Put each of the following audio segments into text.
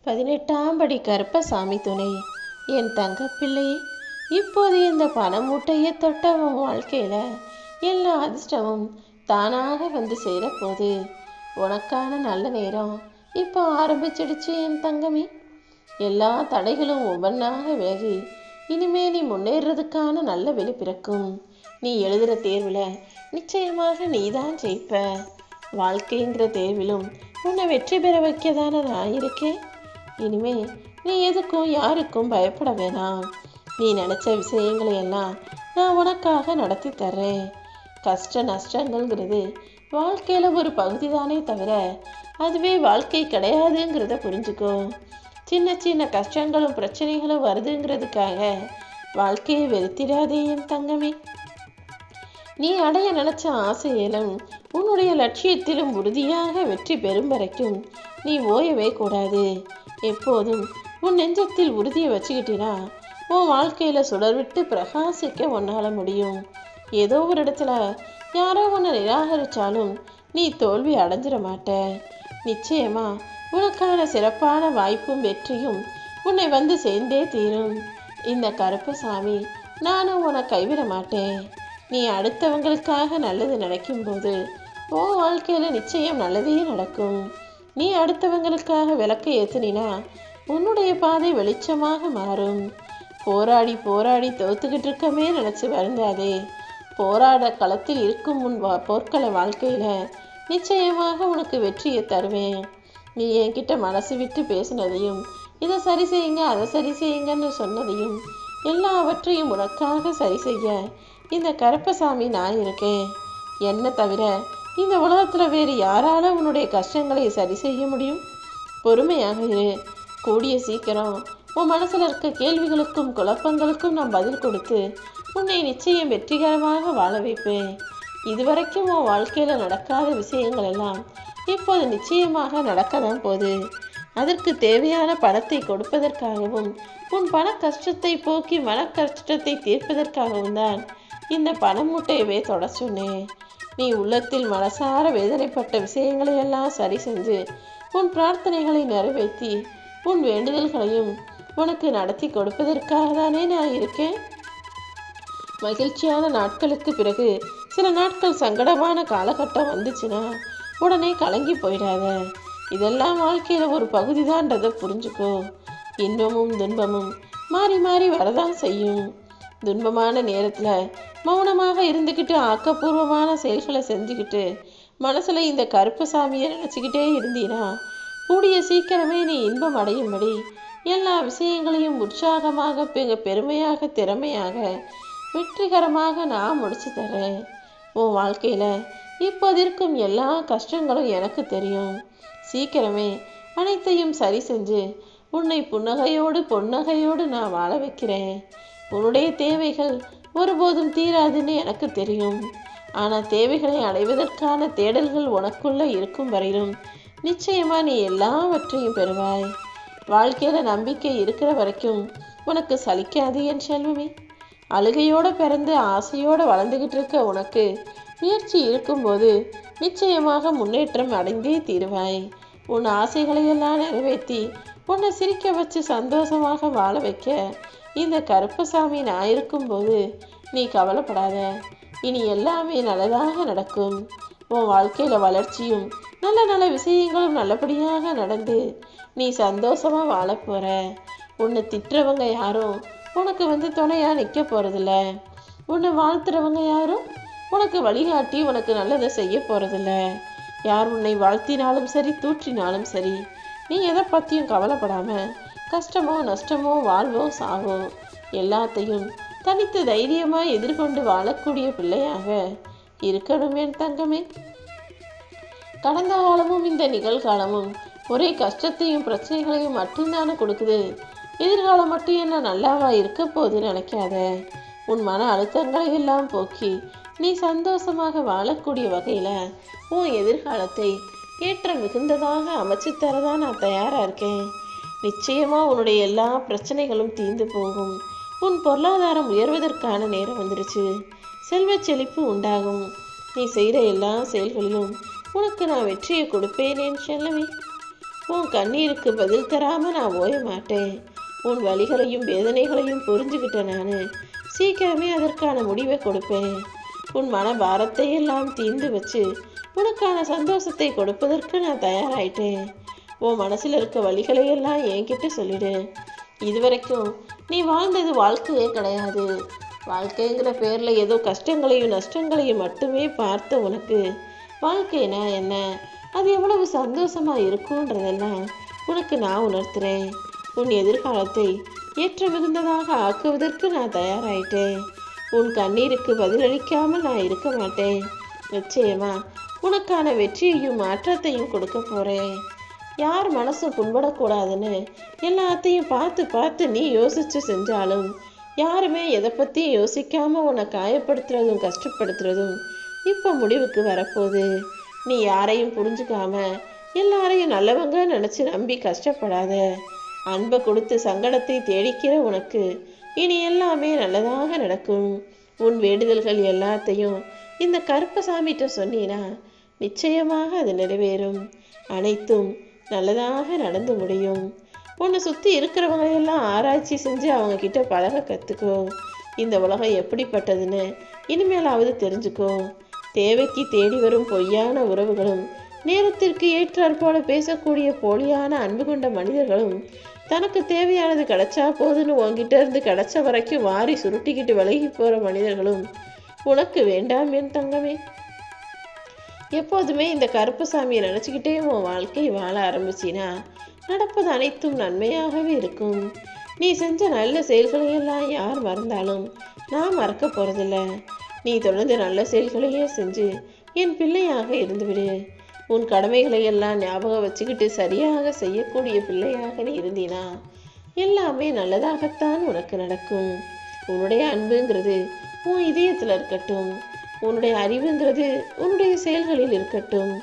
18ஆம் படி கருப்பசாமி துணை. என் தங்கப்பிள்ளை, இப்போது இந்த பணமூட்டையை தொட்டவன் வாழ்க்கையில எல்லா அதிர்ஷ்டமும் தானாக வந்து சேரப்போகுது. உனக்கான நல்ல நேரம் இப்போ ஆரம்பிச்சிடுச்சு என் தங்கமே. எல்லா தடைகளும் ஒவ்வொன்றாக விலகி இனிமே நீ முன்னேறதுக்கான நல்ல வெளி பிறக்கும். நீ எழுதுகிற தேர்வில் நிச்சயமாக நீதான் ஜெயிப்ப. வாழ்க்கைங்கிற தேர்விலும் உன்னை வெற்றி பெற வைக்கதான நான் இருக்கேன். இனிமே நீ எதுக்கும் யாருக்கும் பயப்பட வேணாம். நீ நினச்ச விஷயங்களை எல்லாம் நான் உனக்காக நடத்தி தர்றேன். கஷ்ட நஷ்டங்கள்ங்கிறது வாழ்க்கையில் ஒரு பகுதி தானே தவிர அதுவே வாழ்க்கை கிடையாதுங்கிறத புரிஞ்சுக்கோ. சின்ன சின்ன கஷ்டங்களும் பிரச்சனைகளும் வருதுங்கிறதுக்காக வாழ்க்கையை வெறுத்திடாதே என் தங்கமே. நீ அடைய நினைச்ச ஆசையிலும் உன்னுடைய லட்சியத்திலும் உறுதியாக வெற்றி பெறும் வரைக்கும் நீ ஓயவே கூடாது. எப்போதும் உன் நெஞ்சத்தில் உறுதியை வச்சுக்கிட்டினா உன் வாழ்க்கையில் சுடர் விட்டு பிரகாசிக்க உன்னால் முடியும். ஏதோ ஒரு இடத்துல யாரோ உன்னை நிராகரித்தாலும் நீ தோல்வி அடைஞ்சிட மாட்ட. நிச்சயமா உனக்கான சிறப்பான வாய்ப்பும் வெற்றியும் உன்னை வந்து சேர்ந்தே தீரும். இந்த கருப்பசாமி நானும் உன்னை கைவிட மாட்டேன். நீ அடுத்தவங்களுக்காக நல்லது நினைக்கும்போது உன் வாழ்க்கையில் நிச்சயம் நல்லதே நடக்கும். நீ அடுத்தவங்களுக்காக விளக்கு ஏற்றினா உன்னுடைய பாதை வெளிச்சமாக மாறும். போராடி போராடி தோத்துக்கிட்டு இருக்கமே நினச்சி வருந்தாதே. போராட களத்தில் இருக்கும் முன் போர்க்கள வாழ்க்கையில் நிச்சயமாக உனக்கு வெற்றியை தருவேன். நீ என்கிட்ட மனசு விட்டு பேசினதையும் இதை சரி செய்யுங்க அதை சரி செய்யுங்கன்னு சொன்னதையும் எல்லாவற்றையும் உனக்காக சரி செய்ய இந்த கருப்பசாமி நான் இருக்கேன். என்ன தவிர இந்த உலகத்தில் வேறு யாரால உன்னுடைய கஷ்டங்களை சரி செய்ய முடியும்? பொறுமையாக இரு. கூடிய சீக்கிரம் உன் மனசில் இருக்க கேள்விகளுக்கும் குழப்பங்களுக்கும் நான் பதில் கொடுத்து உன்னை நிச்சயம் வெற்றிகரமாக வாழ வைப்பேன். இதுவரைக்கும் உன் வாழ்க்கையில் நடக்காத விஷயங்கள் எல்லாம் இப்போது நிச்சயமாக நடக்கதான் போகுது. அதற்கு தேவையான பணத்தை கொடுப்பதற்காகவும் உன் பண கஷ்டத்தை போக்கி மன கஷ்டத்தை தீர்ப்பதற்காகவும் தான் இந்த பணமூட்டையவே தொட சொன்னேன். நீ உள்ளத்தில் மனசார வேதனைப்பட்ட விஷயங்களை எல்லாம் சரி செஞ்சு உன் பிரார்த்தனைகளை நிறைவேற்றி உன் வேண்டுதல்களையும் உனக்கு நடத்தி கொடுப்பதற்காக தானே நான் இருக்கேன். மகிழ்ச்சியான நாட்களுக்கு பிறகு சில நாட்கள் சங்கடமான காலகட்டம் வந்துச்சுன்னா உடனே கலங்கி போயிடாத. இதெல்லாம் வாழ்க்கையில் ஒரு பகுதி தான்றதை புரிஞ்சுக்கோ. இன்பமும் துன்பமும் மாறி மாறி வரதான் செய்யும். துன்பமான நேரத்தில் மௌனமாக இருந்துக்கிட்டு ஆக்கப்பூர்வமான செயல்களை செஞ்சுக்கிட்டு மனசில் இந்த கருப்பசாமியை நினச்சிக்கிட்டே இருந்தீனா கூடிய சீக்கிரமே நீ இன்பம் அடையும்படி எல்லா விஷயங்களையும் உற்சாகமாக பெருமையாக திறமையாக வெற்றிகரமாக நான் முடிச்சு தரேன். உன் வாழ்க்கையில் இப்போது இருக்கும் எல்லா கஷ்டங்களும் எனக்கு தெரியும். சீக்கிரமே அனைத்தையும் சரி செஞ்சு உன்னை புன்னகையோடு பொன்னகையோடு நான் வாழ வைக்கிறேன். உன்னுடைய தேவைகள் ஒருபோதும் தீராதுன்னு எனக்கு தெரியும். ஆனால் தேவைகளை அடைவதற்கான தேடல்கள் உனக்குள்ள இருக்கும் வரையிலும் நிச்சயமா நீ எல்லாவற்றையும் பெறுவாய். வாழ்க்கையில் நம்பிக்கை இருக்கிற வரைக்கும் உனக்கு சலிக்காது என் செல்வமே. அழுகையோடு பிறந்து ஆசையோடு வளர்ந்துக்கிட்டு இருக்க உனக்கு முயற்சி இருக்கும்போது நிச்சயமாக முன்னேற்றம் அடைந்தே தீருவாய். உன் ஆசைகளையெல்லாம் நிறைவேற்றி உன்னை சிரிக்க வச்சு சந்தோஷமாக வாழ வைக்க இந்த கருப்பசாமி நான் இருக்கும்போது நீ கவலைப்படாத. இனி எல்லாமே நல்லதாக நடக்கும். உன் வாழ்க்கையில் வளர்ச்சியும் நல்ல நல்ல விஷயங்களும் நல்லபடியாக நடந்து நீ சந்தோஷமாக வாழ போகிற. உன்னை திட்டுறவங்க யாரும் உனக்கு வந்து துணையாக நிற்க போகிறதில்ல. உன்னை வாழ்த்துறவங்க யாரும் உனக்கு வழிகாட்டி உனக்கு நல்லதை செய்ய போகிறதில்ல. யார் உன்னை வாழ்த்தினாலும் சரி தூற்றினாலும் சரி நீ எதை பற்றியும் கவலைப்படாமல் கஷ்டமோ நஷ்டமோ வாழ்வோ சாவோ எல்லாத்தையும் தனித்து தைரியமாக எதிர்கொண்டு வாழக்கூடிய பிள்ளையாக இருக்கணும் என் தங்கமே. கடந்த காலமும் இந்த நிகழ்காலமும் ஒரே கஷ்டத்தையும் பிரச்சனைகளையும் மட்டும்தானே கொடுக்குது. எதிர்காலம் மட்டும் என்ன நல்லாவா இருக்க போது நினைக்காத. உன் மன அழுத்தங்களை எல்லாம் போக்கி நீ சந்தோஷமாக வாழக்கூடிய வகையில் உன் எதிர்காலத்தை ஏற்ற மிகுந்ததாக அமைச்சு தரதான் நான் தயாராக இருக்கேன். நிச்சயமாக உன்னுடைய எல்லா பிரச்சனைகளும் தீர்ந்து போகும். உன் பொருளாதாரம் உயர்வதற்கான நேரம் வந்துருச்சு. செல்வ செழிப்பு உண்டாகும். நீ செய்கிற எல்லா செயல்களிலும் உனக்கு நான் வெற்றியை கொடுப்பேனேன் செல்லவே. உன் கண்ணீருக்கு பதில் தராம நான் ஓய மாட்டேன். உன் வலிகளையும் வேதனைகளையும் புரிஞ்சுக்கிட்டேன். நான் சீக்கிரமே அதற்கான முடிவை கொடுப்பேன். உன் மன பாரத்தை எல்லாம் தீர்ந்து வச்சு உனக்கான சந்தோஷத்தை கொடுப்பதற்கு நான் தயாராயிட்டேன். உன் மனசில் இருக்க வலிகளை எல்லாம் என்கிட்ட சொல்லிடு. இதுவரைக்கும் நீ வாழ்ந்தது வாழ்க்கையே கிடையாது. வாழ்க்கைங்கிற பேரில் ஏதோ கஷ்டங்களையும் நஷ்டங்களையும் மட்டுமே பார்த்த உனக்கு வாழ்க்கைனா என்ன, அது எவ்வளவு சந்தோஷமாக இருக்குன்றதெல்லாம் உனக்கு நான் உணர்த்துறேன். உன் எதிர்காலத்தை ஏற்ற மிகுந்ததாக ஆக்குவதற்கு நான் தயாராயிட்டேன். உன் கண்ணீருக்கு பதிலளிக்காமல் நான் இருக்க மாட்டேன். நிச்சயமா உனக்கான வெற்றியையும் மாற்றத்தையும் கொடுக்க போகிறேன். யார் மனசும் புண்படக்கூடாதுன்னு எல்லாத்தையும் பார்த்து பார்த்து நீ யோசித்து செஞ்சாலும் யாருமே எதை பற்றியும் யோசிக்காமல் உன்னை காயப்படுத்துறதும் கஷ்டப்படுத்துறதும் இப்போ முடிவுக்கு வரப்போகுது. நீ யாரையும் புரிஞ்சுக்காம எல்லாரையும் நல்லவங்க நினச்சி நம்பி கஷ்டப்படாத. அன்பை கொடுத்து சங்கடத்தை தேடிக்கிற உனக்கு இனி எல்லாமே நல்லதாக நடக்கும். உன் வேண்டுதல்கள் எல்லாத்தையும் இந்த கருப்பசாமிகிட்ட சொன்னீனா நிச்சயமாக அது நிறைவேறும். அனைத்தும் நல்லதாக நடந்து முடியும். உன்னை சுற்றி இருக்கிறவங்களையெல்லாம் ஆராய்ச்சி செஞ்சு அவங்க கிட்ட பழக கற்றுக்கோ. இந்த உலகம் எப்படிப்பட்டதுன்னு இனிமேலாவது தெரிஞ்சுக்கோ. தேவைக்கு தேடி வரும் பொய்யான உறவுகளும் நேரத்திற்கு ஏற்றாற் போல பேசக்கூடிய போலியான அன்பு கொண்ட மனிதர்களும் தனக்கு தேவையானது கிடைச்சா போதுன்னு உங்ககிட்ட இருந்து கிடைச்ச வரைக்கும் வாரி சுருட்டிக்கிட்டு விலகி போகிற மனிதர்களும் உனக்கு வேண்டாம் என் தங்கமே. எப்போதுமே இந்த கருப்பசாமியை நினச்சிக்கிட்டே உன் வாழ்க்கை வாழ ஆரம்பிச்சினா நடப்பது அனைத்தும் நன்மையாகவே இருக்கும். நீ செஞ்ச நல்ல செயல்களையெல்லாம் யார் மறந்தாலும் நான் மறக்க போகிறதில்ல. நீ தொடர்ந்து நல்ல செயல்களையே செஞ்சு என் பிள்ளையாக இருந்துவிடு. உன் கடமைகளை எல்லாம் ஞாபகம் வச்சுக்கிட்டு சரியாக செய்யக்கூடிய பிள்ளையாக நீ இருந்தினா எல்லாமே நல்லதாகத்தான் உனக்கு நடக்கும். உன்னுடைய அன்புங்கிறது உன் இதயத்தில் இருக்கட்டும். உன்னுடைய அறிவுங்கிறது உன்னுடைய செயல்களில் இருக்கட்டும்.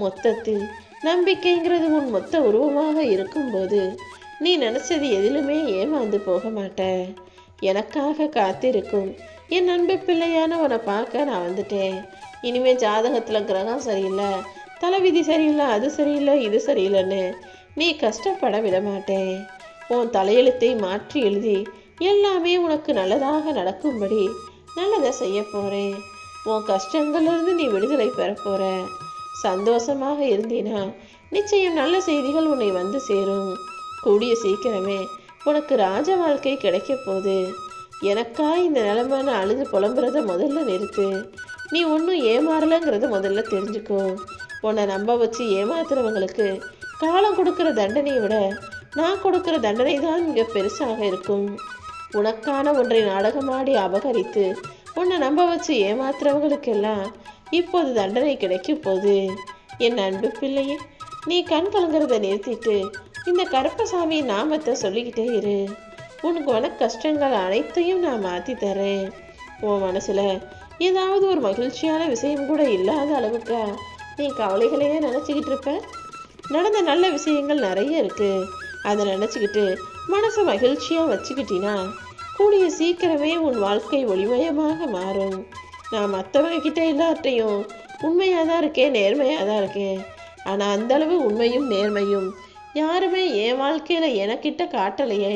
மொத்தத்தில் நம்பிக்கைங்கிறது உன் மொத்த உருவமாக இருக்கும்போது நீ நினச்சது எதிலுமே ஏமாந்து போக மாட்ட. எனக்காக காத்திருக்கும் என் அன்பு பிள்ளையான உன்னை பார்க்க நான் வந்துட்டேன். இனிமே ஜாதகத்தில் கிரகம் சரியில்லை, தலைவிதி சரியில்லை, அது சரியில்லை, இது சரியில்லைன்னு நீ கஷ்டப்பட விட மாட்டேன். உன் தலையெழுத்தை மாற்றி எழுதி எல்லாமே உனக்கு நல்லதாக நடக்கும்படி நல்லதை செய்ய போகிறேன். உன் கஷ்டங்கள்லேருந்து நீ விடுதலை பெற போகிற. சந்தோஷமாக இருந்தீனா நிச்சயம் நல்ல செய்திகள் உன்னை வந்து சேரும். கூடிய சீக்கிரமே உனக்கு ராஜ வாழ்க்கை கிடைக்க போகுது. எனக்கா இந்த நிலைமைன்னு அழுது புலம்புறத முதல்ல நிறுத்து. நீ ஒன்றும் ஏமாறலைங்கிறத முதல்ல தெரிஞ்சுக்கோ. உன்னை நம்ப வச்சு ஏமாத்துறவங்களுக்கு காலம் கொடுக்குற தண்டனையை விட நான் கொடுக்குற தண்டனை தான் மிக பெருசாக இருக்கும். உனக்கான ஒன்றை நாடகமாடி அபகரித்து உன்னை நம்ப வச்சு ஏமாத்துறவங்களுக்கெல்லாம் இப்போது தண்டனை கிடைக்க போகுது. என் அன்பு பிள்ளையே, நீ கண் கலங்கிறத நிறுத்திட்டு இந்த கருப்பசாமி நாமத்தை சொல்லிக்கிட்டே இரு. உனக்கு மன கஷ்டங்கள் அனைத்தையும் நான் மாற்றி தரேன். உன் மனசில் ஏதாவது ஒரு மகிழ்ச்சியான விஷயம் கூட இல்லாத அளவுக்கா நீ கவலைகளையே நினச்சிக்கிட்டு இருப்ப. நடந்த நல்ல விஷயங்கள் நிறைய இருக்குது. அதை நினச்சிக்கிட்டு மனசை மகிழ்ச்சியாக வச்சுக்கிட்டினா கூடிய சீக்கிரமே உன் வாழ்க்கை ஒளிமயமாக மாறும். நான் மற்றவங்க கிட்ட எல்லார்ட்டையும் உண்மையாக தான் இருக்கேன், நேர்மையாக தான் இருக்கேன். ஆனால் அந்தளவு உண்மையும் நேர்மையும் யாருமே என் வாழ்க்கையில் எனக்கிட்ட காட்டலையே,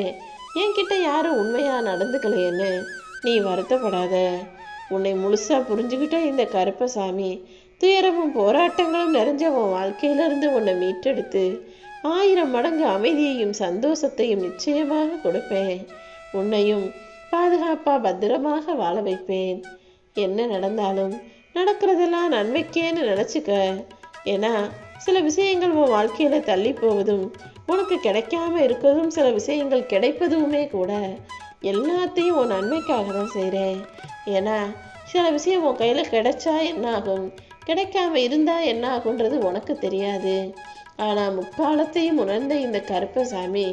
என்கிட்ட யாரும் உண்மையாக நடந்துக்கலையேன்னு நீ வருத்தப்படாத. உன்னை முழுசாக புரிஞ்சுக்கிட்ட இந்த கருப்பசாமி துயரமும் போராட்டங்களும் நிறைஞ்ச உன் வாழ்க்கையிலிருந்து உன்னை மீட்டெடுத்து 1000 மடங்கு அமைதியையும் சந்தோஷத்தையும் நிச்சயமாக கொடுப்பேன். உன்னையும் பாதுகாப்பாக பத்திரமாக வாழ வைப்பேன். என்ன நடந்தாலும் நடக்கிறதெல்லாம் நன்மைக்கேன்னு நினச்சிக்க. ஏன்னா சில விஷயங்கள் உன் வாழ்க்கையில் தள்ளி போவதும் உனக்கு கிடைக்காம இருக்கிறதும் சில விஷயங்கள் கிடைப்பதுமே கூட எல்லாத்தையும் உன் நன்மைக்காக தான் செய்கிறேன். ஏன்னா சில விஷயம் உன் கையில் கிடைச்சா என்ன ஆகும், கிடைக்காம இருந்தால் என்ன ஆகுன்றது உனக்கு தெரியாது. ஆனால் முக்காலத்தையும் உணர்ந்த இந்த கருப்பசாமி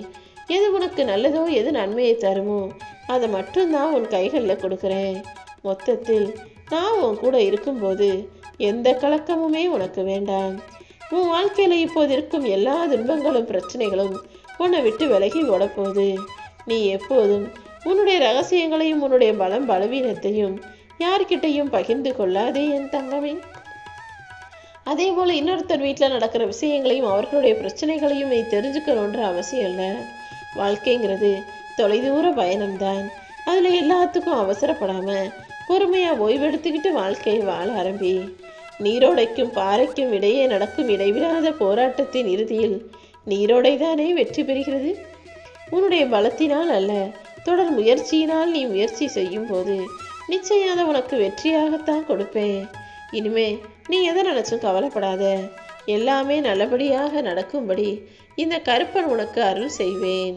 எது உனக்கு நல்லதோ எது நன்மையை தருமோ அதை மட்டும்தான் உன் கைகளில் கொடுக்குறேன். மொத்தத்தில் நான் உன் கூட இருக்கும்போது எந்த கலக்கமுமே உனக்கு வேண்டாம். உன் வாழ்க்கையில் இப்போது இருக்கும் எல்லா துன்பங்களும் பிரச்சனைகளும் உன்னை விட்டு விலகி ஓடப்போகுது. நீ எப்போதும் உன்னுடைய ரகசியங்களையும் உன்னுடைய பலம் பலவீனத்தையும் யார்கிட்டையும் பகிர்ந்து கொள்ளாதே என் தங்கமே. அதே போல் இன்னொருத்தர் வீட்டில் நடக்கிற விஷயங்களையும் அவர்களுடைய பிரச்சனைகளையும் நீ தெரிஞ்சுக்கணுன்ற அவசியம் இல்லை. வாழ்க்கைங்கிறது தொலைதூர பயணம்தான். அதில் எல்லாத்துக்கும் அவசரப்படாமல் பொறுமையாக ஓய்வெடுத்துக்கிட்டு வாழ்க்கையை வாழ ஆரம்பி. நீரோடைக்கும் பாறைக்கும் இடையே நடக்கும் இடைவிடாத போராட்டத்தின் இறுதியில் நீரோடை தானே வெற்றி பெறுகிறது. உன்னுடைய பலத்தினால் அல்ல, தொடர் முயற்சியினால் நீ முயற்சி செய்யும் போது நிச்சயம் அதை உனக்கு வெற்றியாகத்தான் கொடுப்பேன். இனிமே நீ எதை நினைச்சும் கவலைப்படாத. எல்லாமே நல்லபடியாக நடக்கும்படி இந்த கருப்பன் உனக்கு அருள் செய்வேன்.